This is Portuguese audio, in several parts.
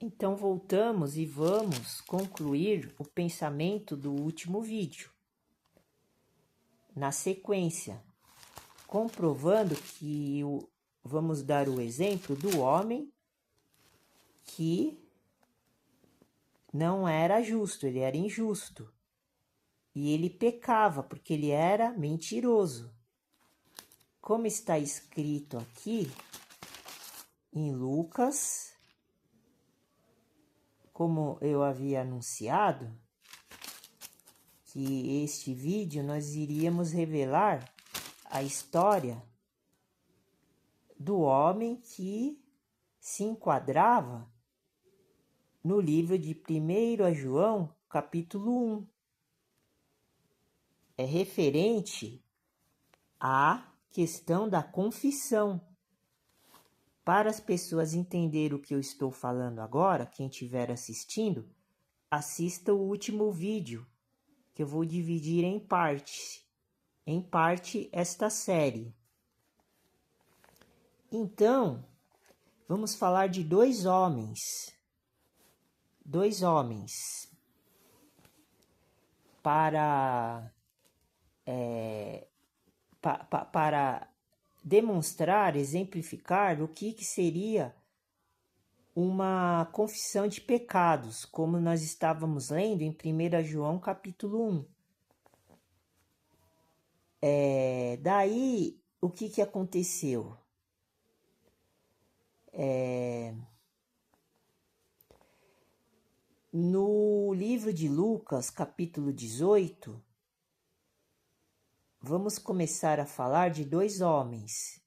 Então voltamos e vamos concluir o pensamento do último vídeo. Na sequência, comprovando que vamos dar o exemplo do homem que não era justo, ele era injusto. E ele pecava porque ele era mentiroso. Como está escrito aqui em Lucas, como eu havia anunciado, que este vídeo nós iríamos revelar a história do homem que se enquadrava no livro de 1 João, capítulo 1. É referente à questão da confissão. Para as pessoas entenderem o que eu estou falando agora, quem estiver assistindo, assista o último vídeo, que eu vou dividir em parte esta série. Então, vamos falar de dois homens para demonstrar, exemplificar o que seria uma confissão de pecados, como nós estávamos lendo em 1 João capítulo 1. Daí, o que aconteceu? No livro de Lucas, capítulo 18, vamos começar a falar de dois homens.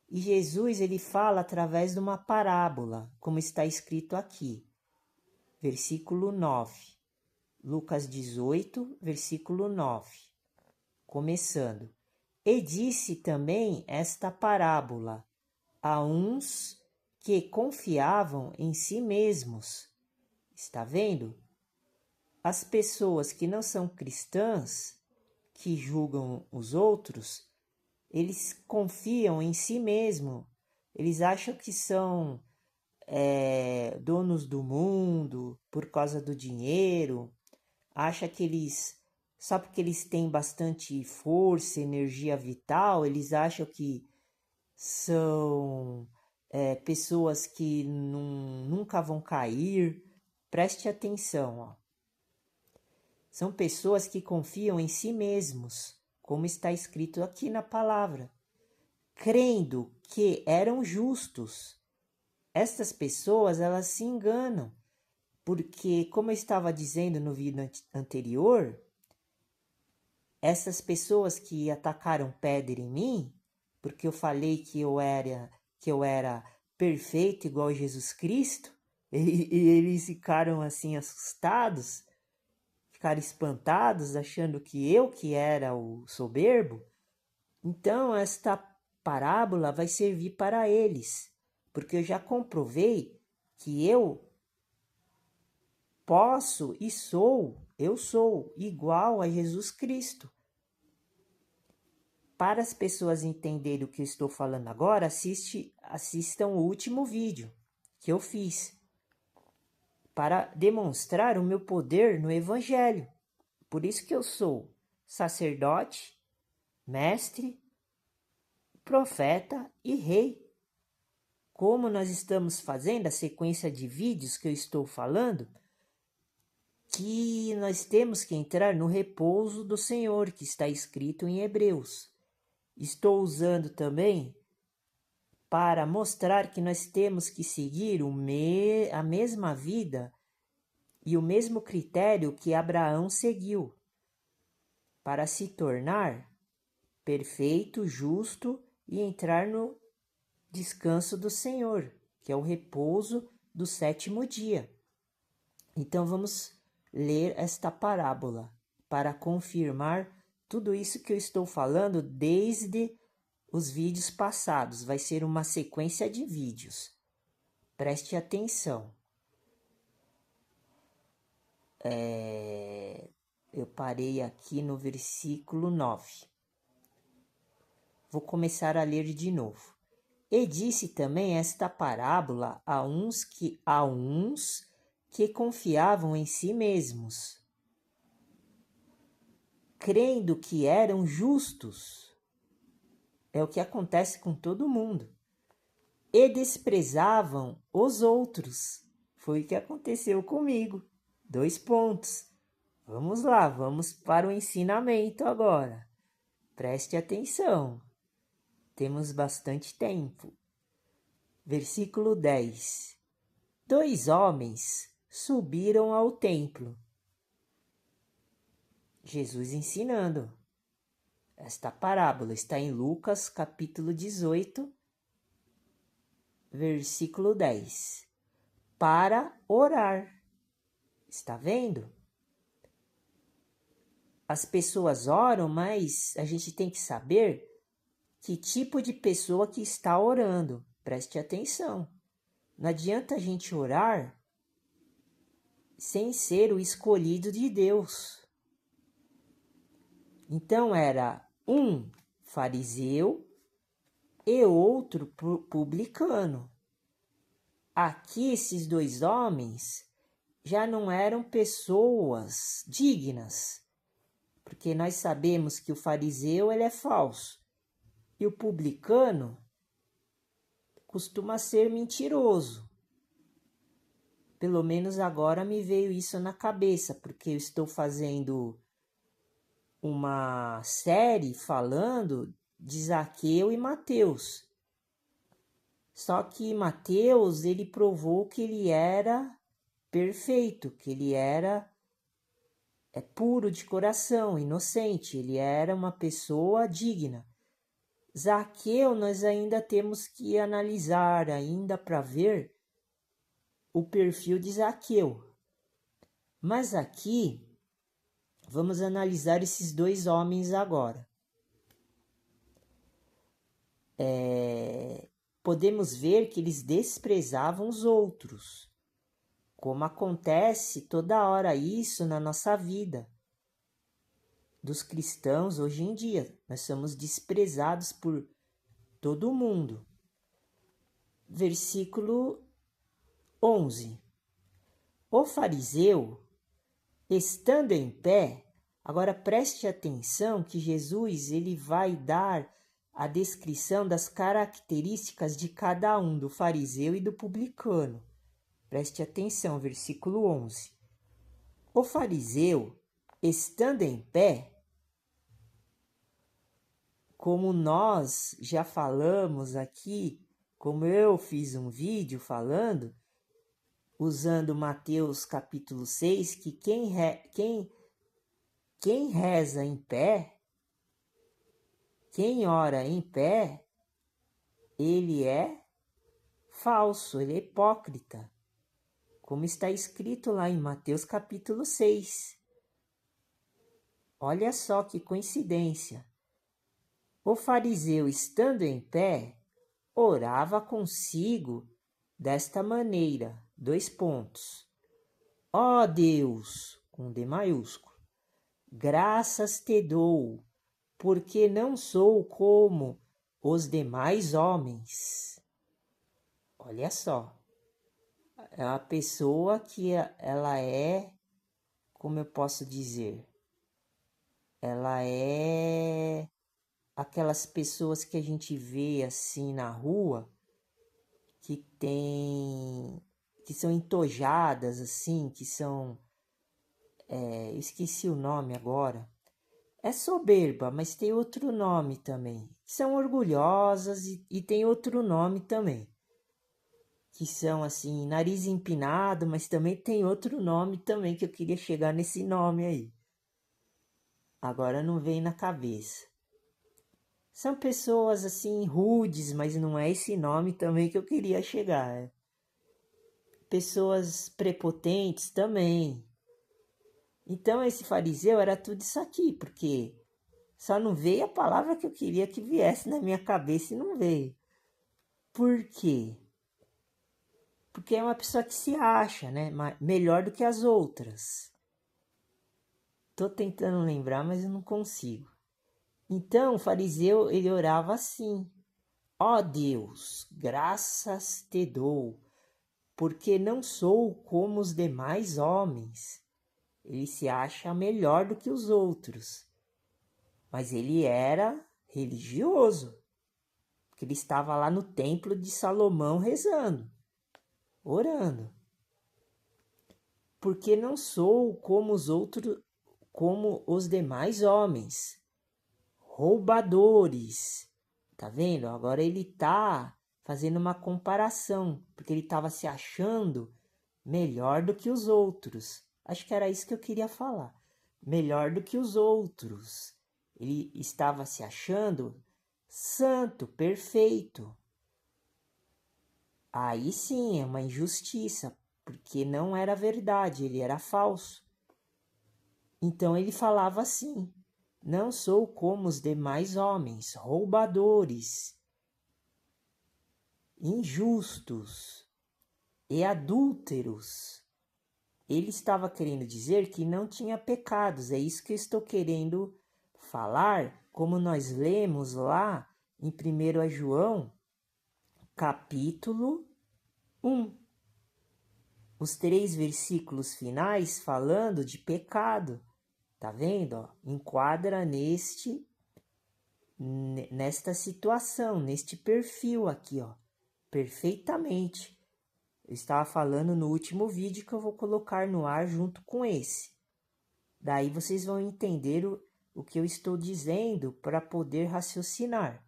E Jesus, ele fala através de uma parábola, como está escrito aqui, versículo 9. Lucas 18, versículo 9. Começando. E disse também esta parábola a uns que confiavam em si mesmos. Está vendo? As pessoas que não são cristãs, que julgam os outros, eles confiam em si mesmo. Eles acham que são donos do mundo por causa do dinheiro. Acham que eles, só porque eles têm bastante força, energia vital, eles acham que são pessoas que nunca vão cair. Preste atenção, ó. São pessoas que confiam em si mesmos, como está escrito aqui na palavra, crendo que eram justos. Estas pessoas, elas se enganam, porque, como eu estava dizendo no vídeo anterior, essas pessoas que atacaram pedra em mim, porque eu falei que eu era perfeito igual Jesus Cristo, e eles ficaram assim assustados, ficaram espantados, achando que eu que era o soberbo. Então, esta parábola vai servir para eles, porque eu já comprovei que eu posso e eu sou igual a Jesus Cristo. Para as pessoas entenderem o que eu estou falando agora, assistam o último vídeo que eu fiz para demonstrar o meu poder no Evangelho. Por isso que eu sou sacerdote, mestre, profeta e rei. Como nós estamos fazendo a sequência de vídeos que eu estou falando, que nós temos que entrar no repouso do Senhor, que está escrito em Hebreus. Estou usando também para mostrar que nós temos que seguir a mesma vida e o mesmo critério que Abraão seguiu para se tornar perfeito, justo e entrar no descanso do Senhor, que é o repouso do sétimo dia. Então vamos ler esta parábola para confirmar tudo isso que eu estou falando desde os vídeos passados. Vai ser uma sequência de vídeos. Preste atenção. Eu parei aqui no versículo 9. Vou começar a ler de novo. E disse também esta parábola a uns que confiavam em si mesmos, crendo que eram justos. É o que acontece com todo mundo. E desprezavam os outros. Foi o que aconteceu comigo. 2 pontos. Vamos lá, vamos para o ensinamento agora. Preste atenção. Temos bastante tempo. Versículo 10. 2 homens subiram ao templo. Jesus ensinando. Esta parábola está em Lucas, capítulo 18, versículo 10. Para orar. Está vendo? As pessoas oram, mas a gente tem que saber que tipo de pessoa que está orando. Preste atenção. Não adianta a gente orar sem ser o escolhido de Deus. Então era um fariseu e outro publicano. Aqui esses 2 homens já não eram pessoas dignas, porque nós sabemos que o fariseu ele é falso e o publicano costuma ser mentiroso. Pelo menos agora me veio isso na cabeça, porque eu estou fazendo uma série falando de Zaqueu e Mateus. Só que Mateus, ele provou que ele era perfeito, que ele era puro de coração, inocente, ele era uma pessoa digna. Zaqueu, nós ainda temos que analisar ainda para ver o perfil de Zaqueu. Mas aqui, vamos analisar esses 2 homens agora. Podemos ver que eles desprezavam os outros, como acontece toda hora isso na nossa vida. Dos cristãos hoje em dia, nós somos desprezados por todo mundo. Versículo 11. O fariseu, estando em pé, agora preste atenção que Jesus ele vai dar a descrição das características de cada um, do fariseu e do publicano. Preste atenção, versículo 11. O fariseu, estando em pé, como nós já falamos aqui, como eu fiz um vídeo falando, usando Mateus capítulo 6, que quem reza em pé, quem ora em pé, ele é falso, ele é hipócrita, como está escrito lá em Mateus capítulo 6. Olha só que coincidência. O fariseu, estando em pé, orava consigo desta maneira, 2 pontos. Ó Deus, com D maiúsculo, graças te dou, porque não sou como os demais homens. Olha só, é uma pessoa que ela é, como eu posso dizer, ela é aquelas pessoas que a gente vê assim na rua, que são entojadas assim, que são, eu esqueci o nome agora, é soberba, mas tem outro nome também, são orgulhosas e tem outro nome também, que são assim, nariz empinado, mas também tem outro nome também, que eu queria chegar nesse nome aí, agora não vem na cabeça. São pessoas assim rudes, mas não é esse nome também que eu queria chegar. Pessoas prepotentes também. Então esse fariseu era tudo isso aqui, porque só não veio a palavra que eu queria que viesse na minha cabeça e não veio. Por quê? Porque é uma pessoa que se acha, né, melhor do que as outras. Tô tentando lembrar, mas eu não consigo. Então, o fariseu, ele orava assim. Ó Deus, graças te dou, porque não sou como os demais homens. Ele se acha melhor do que os outros, mas ele era religioso, porque ele estava lá no templo de Salomão rezando, orando. Porque não sou como os outros, como os demais homens, roubadores. Tá vendo? Agora ele tá fazendo uma comparação, porque ele estava se achando melhor do que os outros. Acho que era isso que eu queria falar. Melhor do que os outros. Ele estava se achando santo, perfeito. Aí sim é uma injustiça, porque não era verdade, ele era falso. Então ele falava assim: não sou como os demais homens, roubadores, injustos e adúlteros. Ele estava querendo dizer que não tinha pecados. É isso que eu estou querendo falar, como nós lemos lá em 1 João, capítulo 1. Os 3 versículos finais falando de pecado. Tá vendo? Ó? Enquadra nesta situação, neste perfil aqui, ó, perfeitamente. Eu estava falando no último vídeo que eu vou colocar no ar junto com esse. Daí vocês vão entender o que eu estou dizendo para poder raciocinar.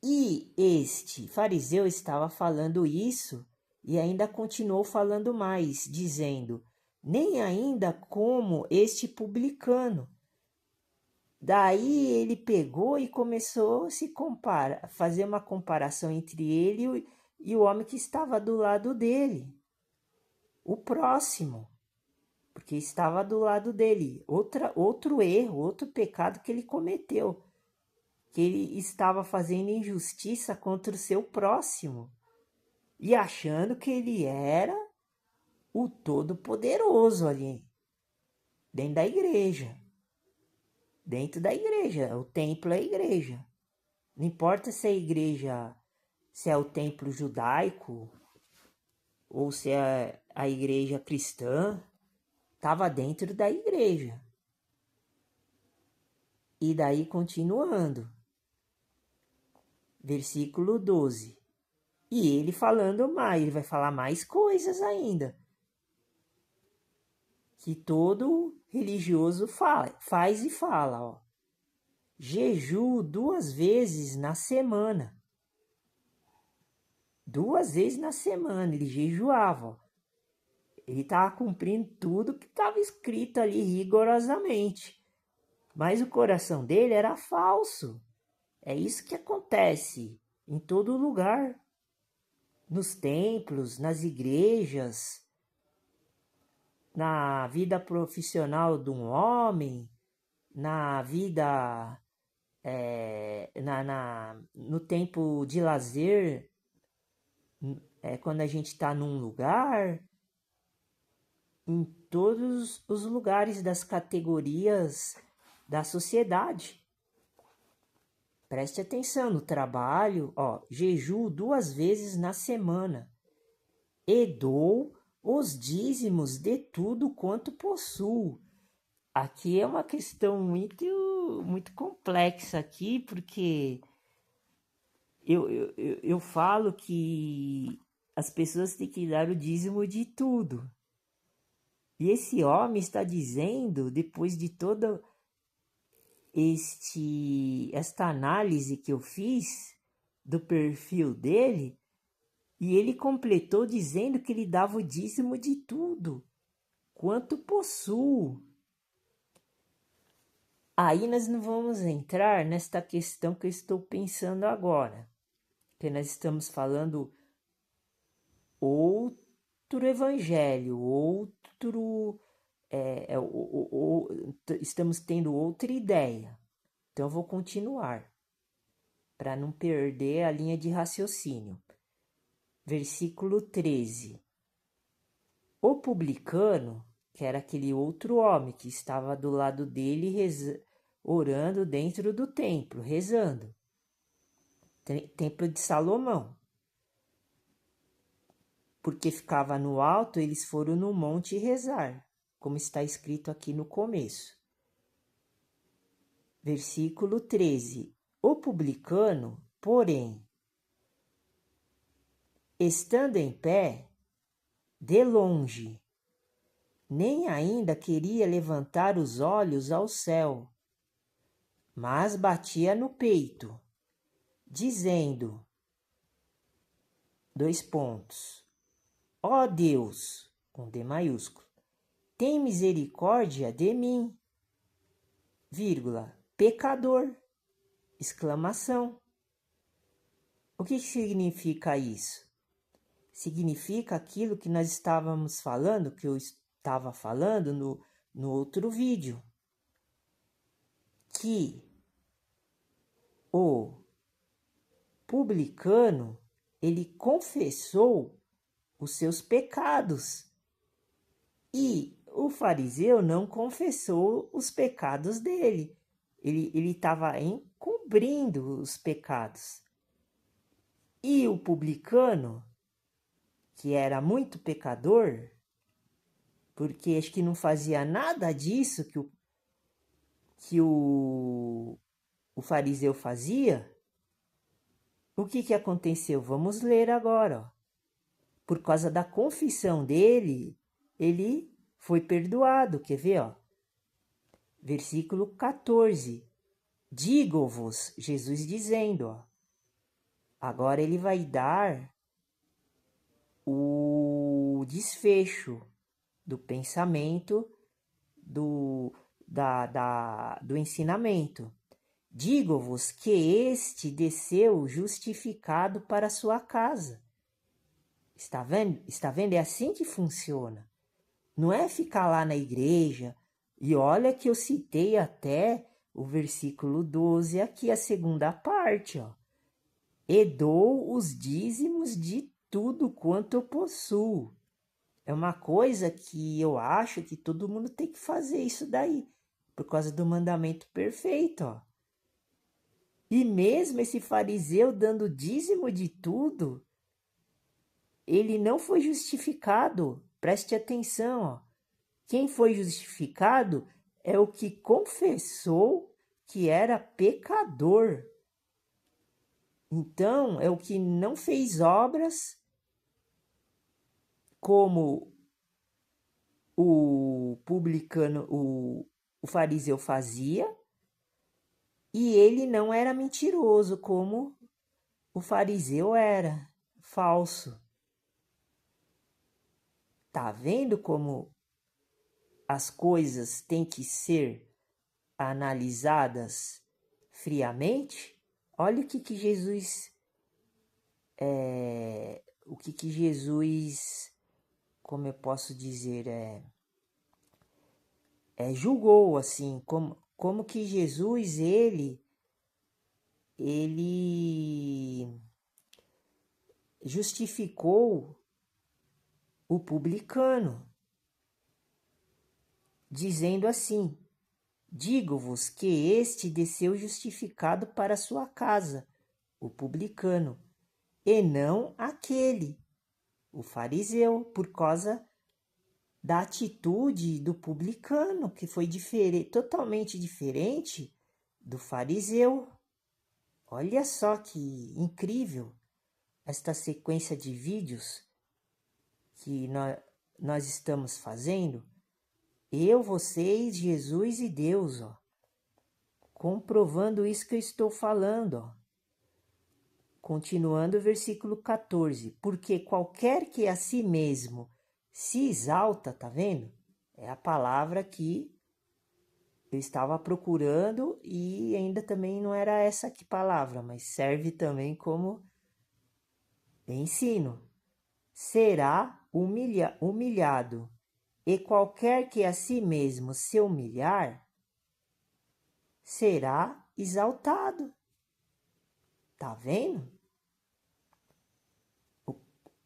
E este fariseu estava falando isso e ainda continuou falando mais, dizendo: nem ainda como este publicano. Daí ele pegou e começou a fazer uma comparação entre ele e o homem que estava do lado dele, o próximo, porque estava do lado dele. Outro erro, outro pecado que ele cometeu, que ele estava fazendo injustiça contra o seu próximo e achando que ele era o Todo-Poderoso ali, dentro da igreja. Dentro da igreja, o templo é a igreja. Não importa se se é o templo judaico ou se é a igreja cristã, estava dentro da igreja. E daí continuando, versículo 12. E ele falando mais, ele vai falar mais coisas ainda. Que todo religioso faz e fala, ó. Jejuo 2 vezes na semana. 2 vezes na semana ele jejuava, ó. Ele estava cumprindo tudo que estava escrito ali rigorosamente. Mas o coração dele era falso. É isso que acontece em todo lugar. Nos templos, nas igrejas, na vida profissional de um homem, na vida, no tempo de lazer, quando a gente está num lugar, em todos os lugares das categorias da sociedade. Preste atenção no trabalho, ó, jejuo 2 vezes na semana e dou os dízimos de tudo quanto possuo. Aqui é uma questão muito complexa aqui, porque eu falo que as pessoas têm que dar o dízimo de tudo. E esse homem está dizendo, depois de toda esta análise que eu fiz do perfil dele, e ele completou dizendo que ele dava o dízimo de tudo, quanto possuo. Aí nós não vamos entrar nesta questão que eu estou pensando agora, que nós estamos falando outro evangelho, estamos tendo outra ideia. Então eu vou continuar, para não perder a linha de raciocínio. Versículo 13. O publicano, que era aquele outro homem que estava do lado dele orando dentro do templo, rezando. Templo de Salomão. Porque ficava no alto, eles foram no monte rezar, como está escrito aqui no começo. Versículo 13. O publicano, porém, estando em pé, de longe, nem ainda queria levantar os olhos ao céu, mas batia no peito, dizendo, ó Deus, com D maiúsculo, tem misericórdia de mim, pecador, exclamação. O que significa isso? Significa aquilo que nós estávamos falando, que eu estava falando no outro vídeo, que o publicano, ele confessou os seus pecados e o fariseu não confessou os pecados dele. Ele estava encobrindo os pecados. E o publicano, que era muito pecador, porque acho que não fazia nada disso que o fariseu fazia, o que aconteceu? Vamos ler agora. Ó. Por causa da confissão dele, ele foi perdoado. Quer ver? Ó? Versículo 14. Digo-vos, Jesus dizendo, ó, agora ele vai dar o desfecho do pensamento, do ensinamento. Digo-vos que este desceu justificado para a sua casa. Está vendo? Está vendo? É assim que funciona. Não é ficar lá na igreja. E olha que eu citei até o versículo 12 aqui, a segunda parte, ó. E dou os dízimos de tudo quanto eu possuo. É uma coisa que eu acho que todo mundo tem que fazer isso daí, por causa do mandamento perfeito, ó. E mesmo esse fariseu dando dízimo de tudo, ele não foi justificado. Preste atenção, ó. Quem foi justificado é o que confessou que era pecador. Então, é o que não fez obras como o publicano, o fariseu fazia, e ele não era mentiroso como o fariseu era, falso. Tá vendo como as coisas têm que ser analisadas friamente? Olha o que Jesus como eu posso dizer, julgou, assim, como que Jesus, ele justificou o publicano, dizendo assim, digo-vos que este desceu justificado para a sua casa, o publicano, e não aquele, o fariseu, por causa da atitude do publicano, que foi totalmente diferente do fariseu. Olha só que incrível esta sequência de vídeos que nós estamos fazendo. Eu, vocês, Jesus e Deus, ó, comprovando isso que eu estou falando. Ó. Continuando o versículo 14. Porque qualquer que a si mesmo se exalta, tá vendo? É a palavra que eu estava procurando e ainda também não era essa aqui palavra, mas serve também como ensino. Será humilhado, e qualquer que a si mesmo se humilhar, será exaltado. Tá vendo?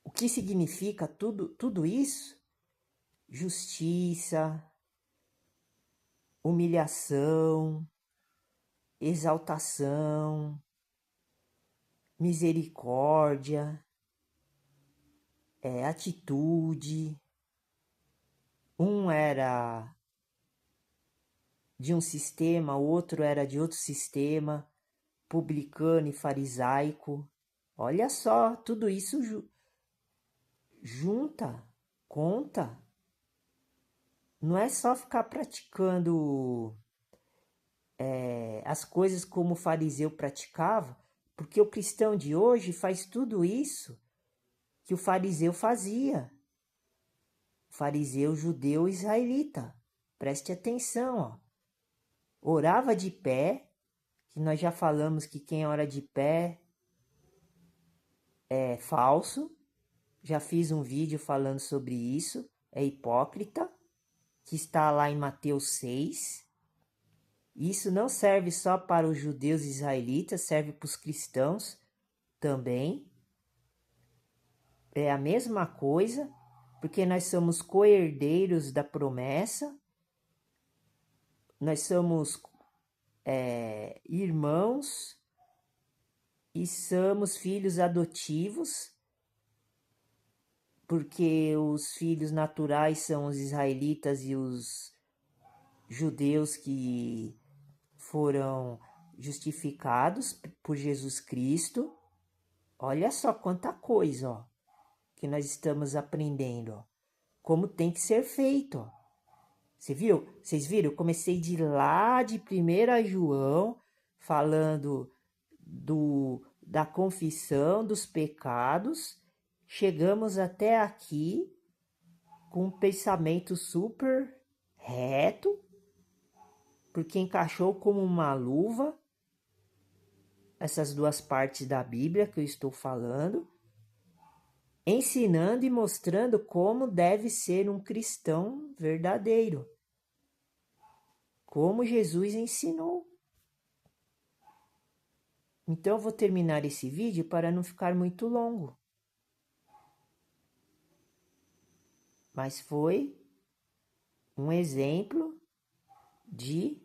O que significa tudo isso? Justiça, humilhação, exaltação. misericórdia, atitude. Um era de um sistema, o outro era de outro sistema, publicano e farisaico. Olha só, tudo isso junta, conta. Não é só ficar praticando as coisas como o fariseu praticava, porque o cristão de hoje faz tudo isso que o fariseu fazia. O fariseu judeu israelita. Preste atenção, ó. Orava de pé, que nós já falamos que quem ora de pé é falso. Já fiz um vídeo falando sobre isso. É hipócrita, que está lá em Mateus 6. Isso não serve só para os judeus israelitas, serve para os cristãos também. É a mesma coisa, porque nós somos co-herdeiros da promessa, nós somos irmãos e somos filhos adotivos, porque os filhos naturais são os israelitas e os judeus que foram justificados por Jesus Cristo. Olha só quanta coisa, ó, que nós estamos aprendendo, ó, como tem que ser feito, ó. Vocês viram? Eu comecei de lá de 1 João, falando da confissão dos pecados. Chegamos até aqui com um pensamento super reto, porque encaixou como uma luva essas duas partes da Bíblia que eu estou falando, ensinando e mostrando como deve ser um cristão verdadeiro. Como Jesus ensinou. Então eu vou terminar esse vídeo para não ficar muito longo. Mas foi um exemplo de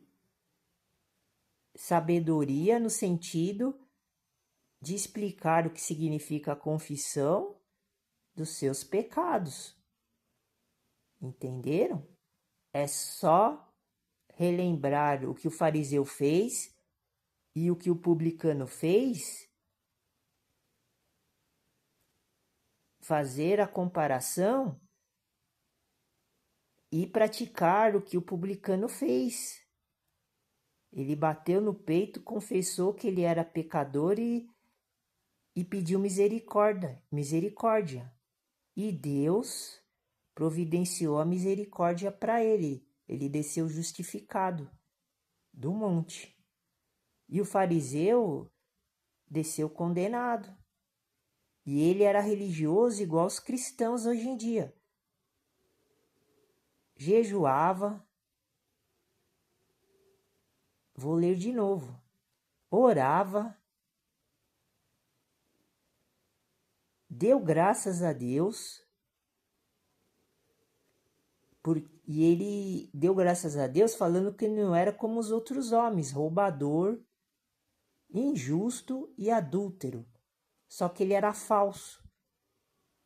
sabedoria no sentido de explicar o que significa a confissão dos seus pecados. Entenderam? É só relembrar o que o fariseu fez e o que o publicano fez, fazer a comparação e praticar o que o publicano fez. Ele bateu no peito, confessou que ele era pecador e pediu misericórdia. E Deus providenciou a misericórdia para ele. Ele desceu justificado do monte. E o fariseu desceu condenado. E ele era religioso igual os cristãos hoje em dia. Jejuava. Vou ler de novo. Orava. Deu graças a Deus. E ele deu graças a Deus falando que não era como os outros homens, roubador, injusto e adúltero. Só que ele era falso.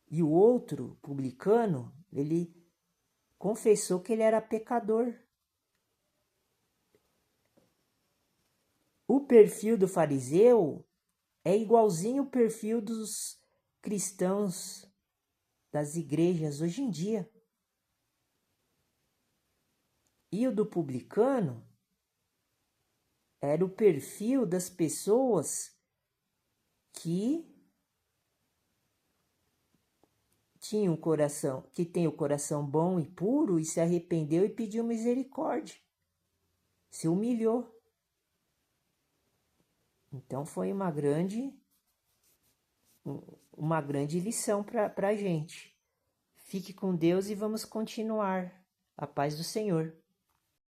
E o outro, publicano, ele confessou que ele era pecador. O perfil do fariseu é igualzinho o perfil dos cristãos das igrejas hoje em dia. E o do publicano era o perfil das pessoas que tinham um coração, que tem o coração bom e puro e se arrependeu e pediu misericórdia. Se humilhou. Então foi uma grande lição para a gente. Fique com Deus e vamos continuar. A paz do Senhor.